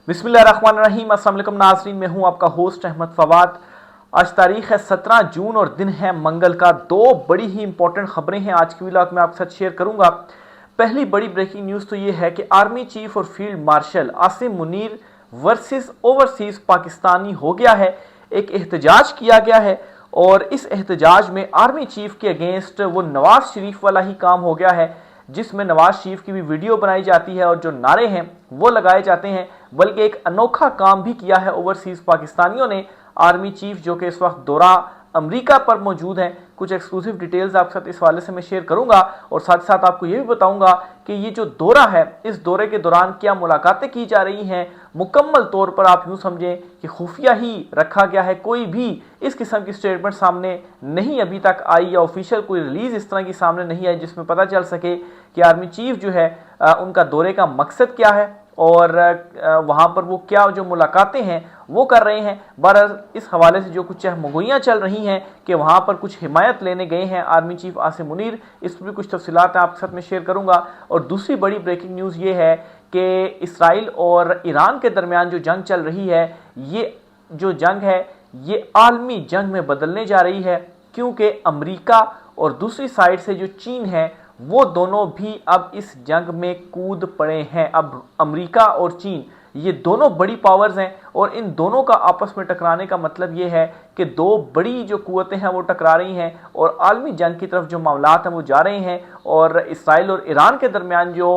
बिस्मिल्लाहिर्रहमानिर्रहीम। अस्सलाम वालेकुम नाज़रीन, मैं हूं आपका होस्ट अहमद फवाद। आज तारीख है 17 जून और दिन है मंगल का। दो बड़ी ही इंपॉर्टेंट खबरें हैं आज की व्लॉग में आपके साथ शेयर करूंगा। पहली बड़ी ब्रेकिंग न्यूज़ तो ये है कि आर्मी चीफ और field marshal Asim Munir versus overseas Pakistani हो गया है। एक एहतजाज किया गया है और इस एहतजाज में आर्मी चीफ के अगेंस्ट वो नवाज शरीफ वाला ही काम हो गया है, जिसमें नवाज शरीफ की भी वीडियो बनाई जाती है और जो नारे हैं वो लगाए जाते हैं। बल्कि एक अनोखा काम भी किया है ओवरसीज पाकिस्तानियों ने। आर्मी चीफ जो कि इस वक्त दौरा अमेरिका पर मौजूद हैं, कुछ एक्सक्लूसिव डिटेल्स आपके साथ इस हवाले से मैं शेयर करूंगा और साथ साथ आपको यह भी बताऊंगा कि ये जो दौरा है, इस दौरे के दौरान क्या मुलाकातें की जा रही हैं। मुकम्मल तौर पर आप यूं समझें कि खुफिया ही रखा गया है, कोई भी इस किस्म की स्टेटमेंट सामने नहीं अभी तक आई या ऑफिशियल कोई रिलीज इस तरह की सामने नहीं आई जिसमें पता चल सके कि आर्मी चीफ जो है उनका दौरे का मकसद क्या है और वहां पर वो क्या जो मुलाकातें हैं वो कर रहे हैं। बहरहाल इस हवाले से जो कुछ चहमगोइयाँ चल रही हैं कि वहां पर कुछ हिमायत लेने गए हैं आर्मी चीफ आसिम मुनीर, इस पर भी कुछ तफसीलात आपके साथ में शेयर करूंगा। और दूसरी बड़ी ब्रेकिंग न्यूज़ ये है कि इसराइल और ईरान के दरमियान जो जंग चल रही है, ये जो जंग है ये आलमी जंग में बदलने जा रही है, क्योंकि अमेरिका और दूसरी साइड से जो चीन है वो दोनों भी अब इस जंग में कूद पड़े हैं। अब अमेरिका और चीन ये दोनों बड़ी पावर्स हैं और इन दोनों का आपस में टकराने का मतलब ये है कि दो बड़ी जो कुव्वतें हैं वो टकरा रही हैं और आलमी जंग की तरफ जो मामलात हैं वो जा रहे हैं। और इसराइल और ईरान के दरमियान जो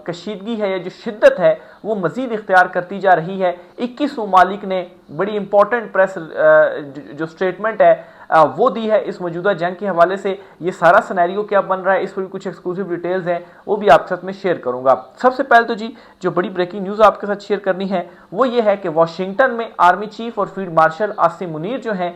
कशीदगी है या जो शिद्दत है वो मज़ीद इख्तियार करती जा रही है। 21 ममालिक ने बड़ी इंपॉर्टेंट प्रेस जो स्टेटमेंट है वो दी है इस मौजूदा जंग के हवाले से। ये सारा सिनेरियो क्या बन रहा है, इस पर भी कुछ एक्सक्लूसिव डिटेल्स हैं, वो भी आपके साथ में शेयर करूंगा। सबसे पहले तो जी जो बड़ी ब्रेकिंग न्यूज़ आपके साथ शेयर करनी है वो ये है कि वाशिंगटन में आर्मी चीफ और फील्ड मार्शल आसिम मुनीर जो हैं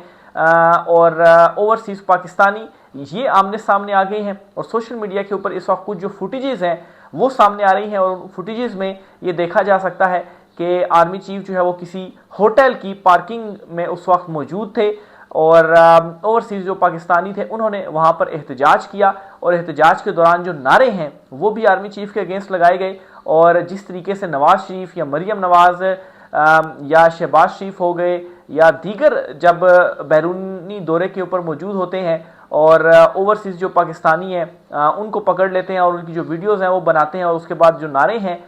और ओवरसीज पाकिस्तानी ये आमने सामने आ गए हैं। और सोशल मीडिया के ऊपर इस वक्त कुछ जो फुटेजेस हैं वो सामने आ रही हैं और फुटेजेस में ये देखा जा सकता है कि आर्मी चीफ जो है वो किसी होटल की पार्किंग में उस वक्त मौजूद थे और ओवरसीज जो पाकिस्तानी थे उन्होंने वहां पर एहतजाज किया और एहतजाज के दौरान जो नारे हैं वो भी आर्मी चीफ के अगेंस्ट लगाए गए। और जिस तरीके से नवाज शरीफ या मरियम नवाज या शहबाज शरीफ हो गए या दीगर जब बैरूनी दौरे के ऊपर मौजूद होते हैं और ओवरसीज जो पाकिस्तानी हैं उनको पकड़ लेते हैं और उनकी जो वीडियोज़ हैं वो बनाते हैं और उसके बाद जो नारे हैं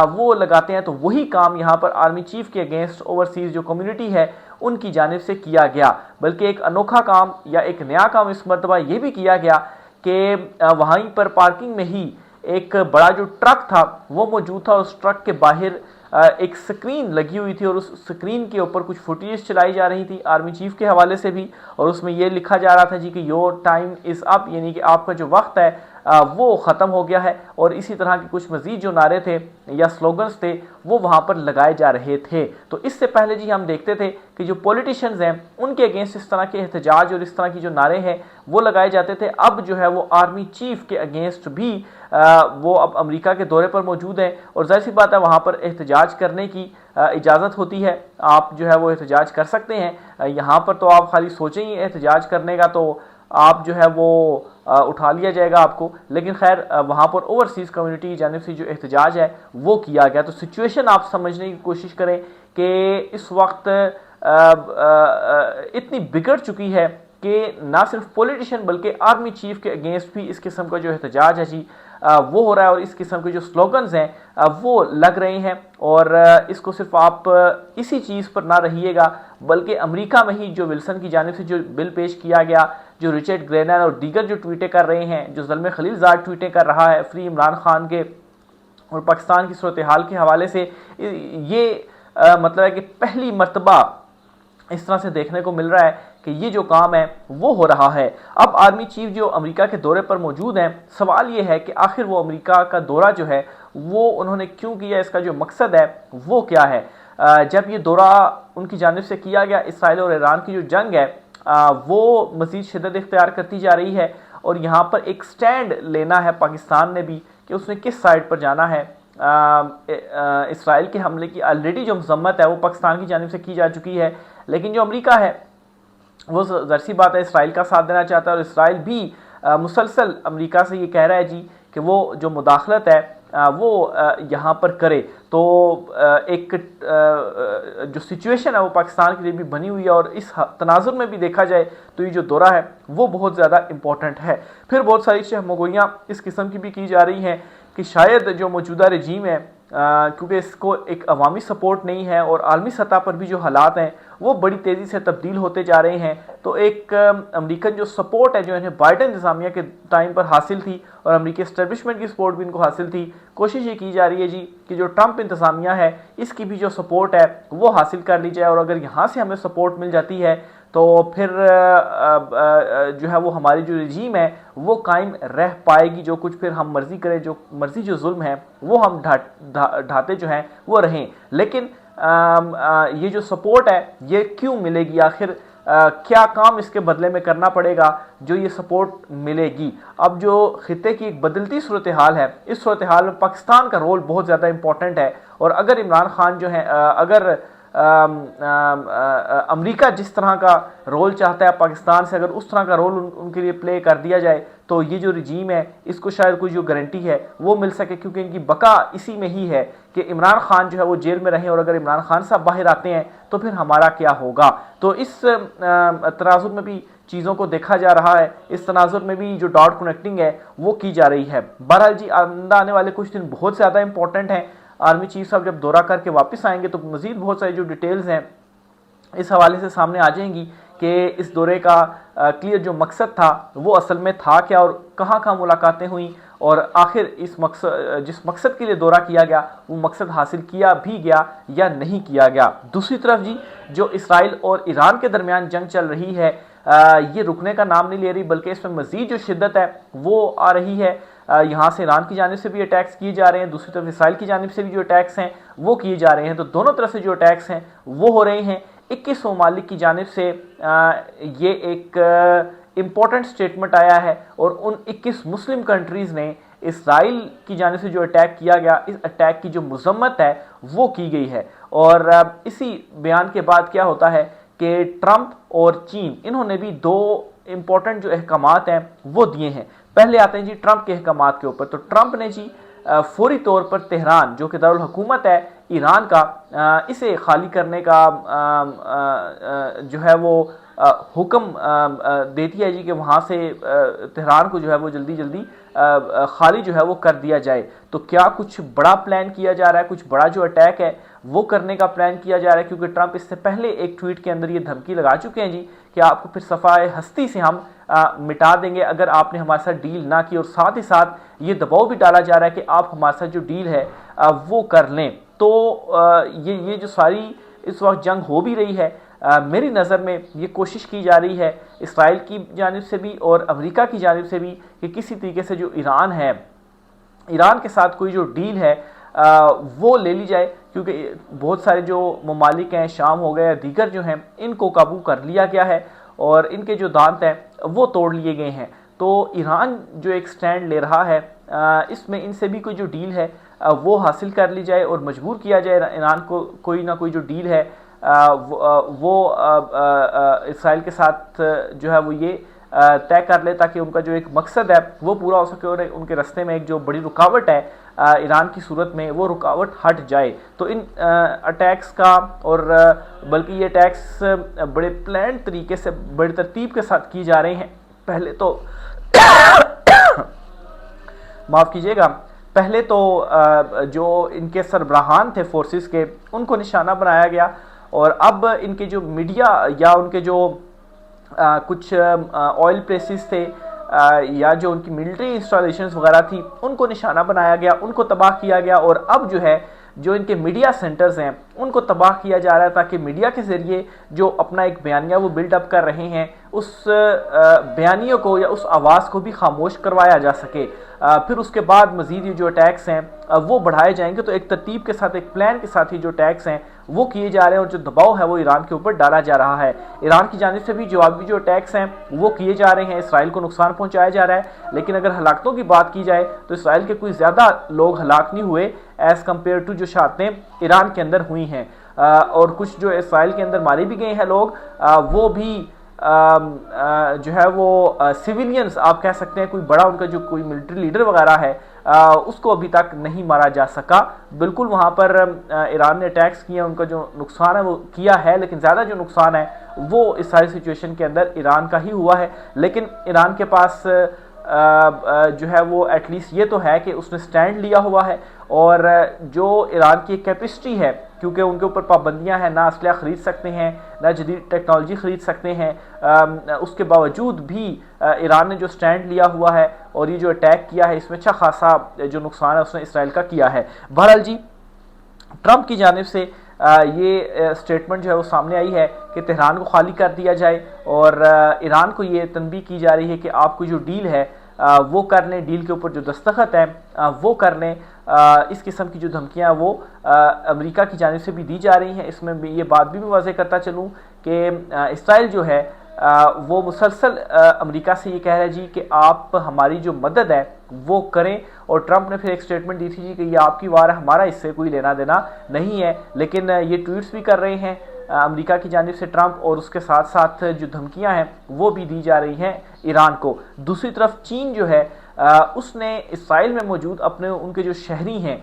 वो लगाते हैं, तो वही काम यहाँ पर आर्मी चीफ के अगेंस्ट ओवरसीज जो कम्युनिटी है उनकी जानिब से किया गया। बल्कि एक अनोखा काम या एक नया काम इस मरतबा ये भी किया गया कि वहीं पर पार्किंग में ही एक बड़ा जो ट्रक था वो मौजूद था और उस ट्रक के बाहर एक स्क्रीन लगी हुई थी और उस स्क्रीन के ऊपर कुछ फुटेज चलाई जा रही थी आर्मी चीफ के हवाले से भी। और उसमें यह लिखा जा रहा था जी कि योर टाइम इज़ अप, यानी कि आपका जो वक्त है वो ख़त्म हो गया है। और इसी तरह के कुछ मज़ीद जो नारे थे या स्लोगन्स थे वो वहाँ पर लगाए जा रहे थे। तो इससे पहले जी हम देखते थे कि जो पॉलिटिशियंस हैं उनके अगेंस्ट इस तरह के एहतजाज और इस तरह की जो नारे हैं वो लगाए जाते थे। अब जो है वो आर्मी चीफ के अगेंस्ट भी वो अब अमेरिका के दौरे पर मौजूद है और जाहिर सी बात है वहाँ पर एहतजाज करने की इजाज़त होती है, आप जो है वो एहतजाज कर सकते हैं। यहाँ पर तो आप खाली सोचें ही एहतजाज करने का तो आप जो है वो उठा लिया जाएगा आपको, लेकिन खैर वहाँ पर ओवरसीज़ कम्युनिटी की जानिब से जो एहतजाज है वो किया गया। तो सिचुएशन आप समझने की कोशिश करें कि इस वक्त इतनी बिगड़ चुकी है कि ना सिर्फ पॉलिटिशियन बल्कि आर्मी चीफ के अगेंस्ट भी इस किस्म का जो एहतजाज है जी वो हो रहा है और इस किस्म के जो स्लोगन्स हैं वो लग रहे हैं। और इसको सिर्फ आप इसी चीज़ पर ना रहिएगा बल्कि अमेरिका में ही जो विल्सन की जानिब से जो बिल पेश किया गया, जो रिचर्ड ग्रेनर और दीगर जो ट्वीटें कर रहे हैं, जो ज़ल्मे खलीलज़ाद ट्वीटें कर रहा है फ्री इमरान खान के और पाकिस्तान की सूरत हाल के हवाले से, ये मतलब है कि पहली मरतबा इस तरह से देखने को मिल रहा है कि ये जो काम है वो हो रहा है। अब आर्मी चीफ जो अमेरिका के दौरे पर मौजूद हैं, सवाल ये है कि आखिर वो अमेरिका का दौरा जो है वो उन्होंने क्यों किया, इसका जो मकसद है वो क्या है। जब ये दौरा उनकी जानिब से किया गया, इसराइल और ईरान की जो जंग है वो मज़ीद शिद्दत इख्तियार करती जा रही है और यहाँ पर एक स्टैंड लेना है पाकिस्तान ने भी कि उसने किस साइड पर जाना है। इसराइल के हमले की ऑलरेडी जो मजम्मत है वो पाकिस्तान की जानिब से की जा चुकी है, लेकिन जो अमेरिका है वो ज़ाहिर बात है इसराइल का साथ देना चाहता है और इसराइल भी मुसलसल अमेरिका से ये कह रहा है जी कि वो जो मुदाखलत है वो यहाँ पर करे, तो एक जो सिचुएशन है वो पाकिस्तान के लिए भी बनी हुई है, और इस तनाजुर में भी देखा जाए तो ये जो दौरा है वो बहुत ज़्यादा इंपॉर्टेंट है। फिर बहुत सारी चहमगोइयाँ इस किस्म की भी की जा रही हैं कि शायद जो मौजूदा रजीम है, क्योंकि इसको एक अवामी सपोर्ट नहीं है और आलमी सतह पर भी जो हालात हैं वो बड़ी तेज़ी से तब्दील होते जा रहे हैं, तो एक अमेरिकन जो सपोर्ट है जो इन्हें बाइडन इंतज़ामिया के टाइम पर हासिल थी और अमेरिकी एस्टेब्लिशमेंट की सपोर्ट भी इनको हासिल थी, कोशिश ये की जा रही है जी कि जो ट्रंप इंतज़ामिया है इसकी भी जो सपोर्ट है वो हासिल कर ली जाए, और अगर यहाँ से हमें सपोर्ट मिल जाती है तो फिर जो है वो हमारी जो रजीम है वो कायम रह पाएगी, जो कुछ फिर हम मर्जी करें, जो मर्जी जो जुल्म है वो हम ढाते जो हैं वो रहें। लेकिन ये जो सपोर्ट है ये क्यों मिलेगी, आखिर क्या काम इसके बदले में करना पड़ेगा जो ये सपोर्ट मिलेगी। अब जो खित्ते की एक बदलती सूरत हाल है, इस सूरत हाल में पाकिस्तान का रोल बहुत ज़्यादा इंपॉर्टेंट है, और अगर इमरान खान जो है अगर अमेरिका जिस तरह का रोल चाहता है पाकिस्तान से, अगर उस तरह का रोल उनके लिए प्ले कर दिया जाए तो ये जो रजीम है इसको शायद कोई जो गारंटी है वो मिल सके, क्योंकि इनकी बका इसी में ही है कि इमरान खान जो है वो जेल में रहें, और अगर इमरान खान साहब बाहर आते हैं तो फिर हमारा क्या होगा। तो इस तनाजुर में भी चीज़ों को देखा जा रहा है, इस तनाजुर में भी जो डॉट कनेक्टिंग है वो की जा रही है। बहरहाल जी आने वाले कुछ दिन बहुत ज़्यादा इंपॉर्टेंट हैं। आर्मी चीफ साहब जब दौरा करके वापस आएंगे तो मज़ीद बहुत सारी जो डिटेल्स हैं इस हवाले से सामने आ जाएंगी कि इस दौरे का क्लियर जो मकसद था वो असल में था क्या, और कहाँ कहाँ मुलाकातें हुई, और आखिर इस मकसद जिस मकसद के लिए दौरा किया गया वो मकसद हासिल किया भी गया या नहीं किया गया। दूसरी तरफ जी जो इसराइल और ईरान के दरमियान जंग चल रही है ये रुकने का नाम नहीं ले रही, बल्कि इसमें मज़ीद जो शिद्दत है वो आ रही है। यहाँ से ईरान की जानिब से भी अटैक्स किए जा रहे हैं, दूसरी तरफ इसराइल की जानिब से भी जो अटैक्स हैं वो किए जा रहे हैं, तो दोनों तरफ से जो अटैक्स हैं वो हो रहे हैं। 21 ममालिक की जानिब से ये एक इम्पॉर्टेंट स्टेटमेंट आया है, और उन 21 मुस्लिम कंट्रीज़ ने इसराइल की जानिब से जो अटैक किया गया इस अटैक की जो मजम्मत है वो की गई है। और इसी बयान के बाद क्या होता है कि ट्रंप और चीन इन्होंने भी दो इम्पॉर्टेंट जो अहकामात हैं वो दिए हैं। पहले आते हैं जी ट्रंप के अहकामात के ऊपर, तो ट्रंप ने जी फौरी तौर पर तेहरान जो कि दारुल हुकूमत है ईरान का, इसे खाली करने का जो है वो हुक्म दे दिया है जी कि वहाँ से तेहरान को जो है वो जल्दी जल्दी खाली जो है वो कर दिया जाए। तो क्या कुछ बड़ा प्लान किया जा रहा है, कुछ बड़ा जो अटैक है वो करने का प्लान किया जा रहा है, क्योंकि ट्रंप इससे पहले एक ट्वीट के अंदर ये धमकी लगा चुके हैं जी कि आपको फिर सफ़ाए हस्ती से हम मिटा देंगे अगर आपने हमारे साथ डील ना की, और साथ ही साथ ये दबाव भी डाला जा रहा है कि आप हमारे साथ जो डील है वो कर लें। तो ये जो सारी इस वक्त जंग हो भी रही है, मेरी नज़र में ये कोशिश की जा रही है इसराइल की जानिब से भी और अमेरिका की जानिब से भी कि किसी तरीके से जो ईरान है, ईरान के साथ कोई जो डील है वो ले ली जाए, क्योंकि बहुत सारे जो ममालिक हैं, शाम हो गए या दीगर जो हैं, इनको काबू कर लिया गया है और इनके जो दांत हैं वो तोड़ लिए गए हैं। तो ईरान जो एक स्टैंड ले रहा है इसमें इनसे भी कोई जो डील है वो हासिल कर ली जाए और मजबूर किया जाए ईरान को कोई ना कोई जो डील है वो इसराइल के साथ जो है वो ये तय कर ले, ताकि उनका जो एक मकसद है वो पूरा हो सके और उनके रास्ते में एक जो बड़ी रुकावट है ईरान की सूरत में वो रुकावट हट जाए। तो इन अटैक्स का और बल्कि ये अटैक्स बड़े प्लान तरीके से बड़ी तरतीब के साथ किए जा रहे हैं। पहले तो माफ़ कीजिएगा, पहले तो जो इनके सरबराहान थे फोर्सेस के उनको निशाना बनाया गया, और अब इनके जो मीडिया या उनके जो कुछ ऑयल प्रेसेस थे या जो उनकी मिलिट्री इंस्टॉलेशंस वगैरह थी उनको निशाना बनाया गया, उनको तबाह किया गया, और अब जो है जो इनके मीडिया सेंटर्स हैं उनको तबाह किया जा रहा है, ताकि मीडिया के ज़रिए जो अपना एक बयानिया वो बिल्डअप कर रहे हैं उस बयानियों को या उस आवाज़ को भी खामोश करवाया जा सके। फिर उसके बाद मज़ीद ये जो अटैक्स हैं वो बढ़ाए जाएंगे। तो एक तरतीब के साथ, एक प्लान के साथ ही जो अटैक्स हैं वो किए जा रहे हैं, और जो दबाव है वो ईरान के ऊपर डाला जा रहा है। ईरान की जानिब से भी जवाबी जो अटैक्स हैं वो किए जा रहे हैं, इसराइल को नुकसान पहुँचाया जा रहा है। लेकिन अगर हलाकतों की बात की जाए तो इसराइल के कोई ज़्यादा लोग हलाक नहीं हुए एज़ कम्पेयर टू जो शहादतें ईरान के अंदर हुई हैं, और कुछ जो इसराइल के अंदर मारे भी गए हैं लोग वो भी जो है वो सिविलियंस आप कह सकते हैं, कोई बड़ा उनका जो कोई मिलिट्री लीडर वगैरह है उसको अभी तक नहीं मारा जा सका। बिल्कुल वहाँ पर ईरान ने अटैक्स किए, उनका जो नुकसान है वो किया है, लेकिन ज़्यादा जो नुकसान है वो इस सारी सिचुएशन के अंदर ईरान का ही हुआ है। लेकिन ईरान के पास जो है वो एटलीस्ट ये तो है कि उसने स्टैंड लिया हुआ है, और जो ईरान की कैपेसिटी है, क्योंकि उनके ऊपर पाबंदियां हैं, ना असलहा ख़रीद सकते हैं, ना जदीद टेक्नोलॉजी ख़रीद सकते हैं, उसके बावजूद भी ईरान ने जो स्टैंड लिया हुआ है और ये जो अटैक किया है, इसमें अच्छा खासा जो नुकसान है उसने इसराइल का किया है। बहरहाल जी, ट्रंप की जानिब से ये स्टेटमेंट जो है वो सामने आई है कि तेहरान को खाली कर दिया जाए, और ईरान को ये तनबीह की जा रही है कि आपको जो डील है वो कर लें, डील के ऊपर जो दस्तखत है वो कर लें। इस किस्म की जो धमकियाँ वो अमेरिका की जानिब से भी दी जा रही हैं। इसमें ये बात भी मैं वाज़ेह करता चलूँ कि इसराइल जो है वो मुसलसल अमेरिका से ये कह रहा है जी कि आप हमारी जो मदद है वो करें, और ट्रंप ने फिर एक स्टेटमेंट दी थी जी कि ये आपकी वार है, हमारा इससे कोई लेना देना नहीं है। लेकिन ये ट्वीट्स भी कर रहे हैं अमेरिका की जानिब से ट्रंप, और उसके साथ साथ जो धमकियां हैं वो भी दी जा रही हैं ईरान को। दूसरी तरफ चीन जो है उसने इसराइल में मौजूद अपने उनके जो शहरी हैं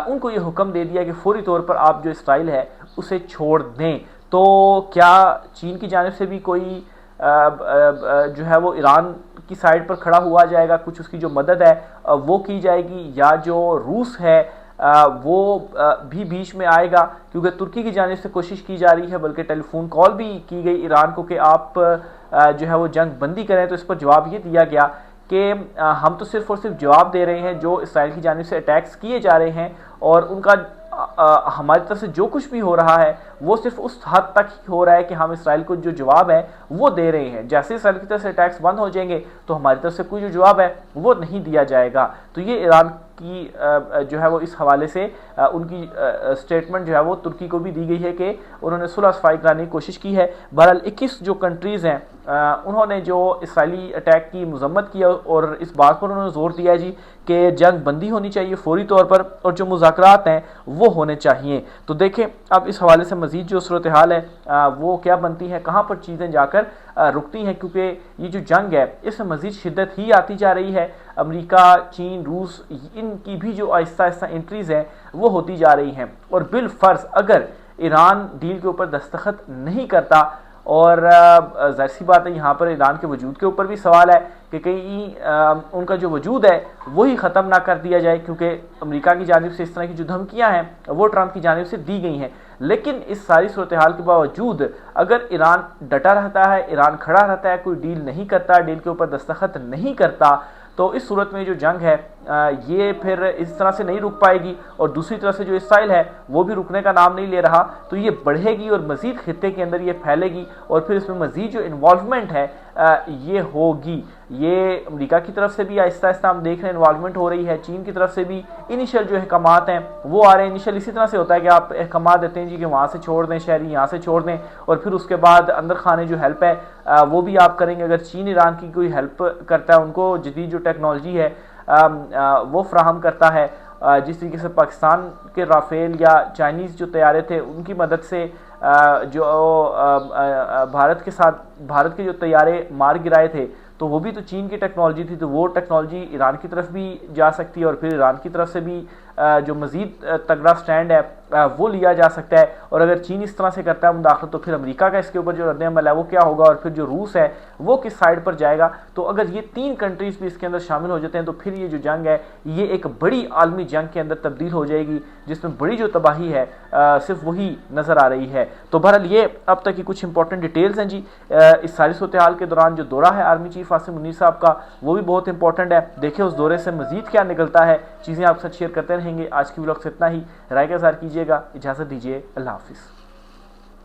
उनको ये हुक्म दे दिया कि फौरी तौर पर आप जो इसराइल है उसे छोड़ दें। तो क्या चीन की जानिब से भी कोई जो है वो ईरान की साइड पर खड़ा हुआ जाएगा, कुछ उसकी जो मदद है वो की जाएगी, या जो रूस है वो भी बीच में आएगा? क्योंकि तुर्की की जानिब से कोशिश की जा रही है, बल्कि टेलीफोन कॉल भी की गई ईरान को कि आप जो है वो जंग बंदी करें। तो इस पर जवाब ये दिया गया कि हम तो सिर्फ और सिर्फ जवाब दे रहे हैं जो इसराइल की जानिब से अटैक्स किए जा रहे हैं, और उनका हमारी तरफ से जो कुछ भी हो रहा है वो सिर्फ उस हद तक ही हो रहा है कि हम इसराइल को जो जवाब है वो दे रहे हैं। जैसे इसराइल की तरफ से अटैक्स बंद हो जाएंगे तो हमारी तरफ से कोई जो जवाब है वो नहीं दिया जाएगा। तो ये ईरान की जो है वो इस हवाले से उनकी स्टेटमेंट जो है वो तुर्की को भी दी गई है कि उन्होंने सुलह सफाई कराने की कोशिश की है। बहरहाल 21 जो कंट्रीज़ हैं उन्होंने जो इसराइली अटैक की मजम्मत की, और इस बात पर उन्होंने जोर दिया जी कि जंग बंदी होनी चाहिए फौरी तौर पर, और जो मुज़ाकरात हैं वो होने चाहिए। तो देखें अब इस हवाले से मज़ीद जो सूरत हाल है वो क्या बनती है, कहाँ पर चीज़ें जाकर रुकती हैं, क्योंकि ये जो जंग है इसमें मज़ीद शिद्दत ही आती जा रही है। अमेरिका, चीन, रूस, इनकी भी जो आहिस्ता आहिस्ता एंट्रीज़ हैं वो होती जा रही हैं, और बिलफ़र्ज़ अगर ईरान डील के ऊपर दस्तखत नहीं करता, और ज़ाहिर सी बात है यहाँ पर ईरान के वजूद के ऊपर भी सवाल है कि कहीं उनका जो वजूद है वही ख़त्म ना कर दिया जाए, क्योंकि अमेरिका की जानिब से इस तरह की जो धमकियाँ हैं वो ट्रंप की जानिब से दी गई हैं। लेकिन इस सारी सूरत हाल के बावजूद अगर ईरान डटा रहता है, ईरान खड़ा रहता है, कोई डील नहीं करता, डील के ऊपर दस्तखत नहीं करता, तो इस सूरत में जो जंग है ये फिर इस तरह से नहीं रुक पाएगी, और दूसरी तरफ से जो इसराइल है वो भी रुकने का नाम नहीं ले रहा। तो ये बढ़ेगी और मज़ीद खित्ते के अंदर ये फैलेगी, और फिर इसमें मज़ीद जो इन्वॉल्वमेंट है ये होगी। ये अमेरिका की तरफ से भी आहिस्ता आहिस्ता हम देख रहे हैं इन्वॉल्वमेंट हो रही है, चीन की तरफ से भी इनिशियल जो अहकामात हैं वो आ रहे हैं। इनिशियल इसी तरह से होता है कि आप अहकामात देते हैं जी कि वहाँ से छोड़ दें, शहरी यहाँ से छोड़ दें, और फिर उसके बाद अंदर खाने जो हेल्प है वो भी आप करेंगे। अगर चीन ईरान की कोई हेल्प करता है, उनको जदीद जो टेक्नोलॉजी है वो फ्राहम करता है, जिस तरीके से पाकिस्तान के राफेल या चाइनीज़ जो तैयारे थे उनकी मदद से जो भारत के जो तैयारे मार गिराए थे, तो वो भी तो चीन की टेक्नोलॉजी थी। तो वो टेक्नोलॉजी ईरान की तरफ भी जा सकती है, और फिर ईरान की तरफ से भी जो मज़ीद तगड़ा स्टैंड है वो लिया जा सकता है। और अगर चीन इस तरह से करता है मुदाखलत, तो फिर अमेरिका का इसके ऊपर जो रद्द-ए-अमल है वो क्या होगा, और फिर जो रूस है वो किस साइड पर जाएगा। तो अगर ये 3 कंट्रीज़ भी इसके अंदर शामिल हो जाते हैं तो फिर ये जो जंग है ये एक बड़ी आलमी जंग के अंदर तब्दील हो जाएगी, जिसमें बड़ी जो तबाही है सिर्फ वही नज़र आ रही है। तो बहरहाल ये अब तक की कुछ इंपॉर्टेंट डिटेल्स हैं जी। इस सारी सूरत हाल के दौरान जो दौरा है आर्मी चीफ आसिम मुनीर साहब का वो भी बहुत इंपॉर्टेंट है। देखिए उस दौरे से मजीद क्या निकलता है, चीज़ें आपके साथ शेयर करते रहेंगे। आज की व्लॉग से इतना ही, राय का इज़हार कीजिएगा, इजाज़त दीजिए, अल्लाह हाफिज़।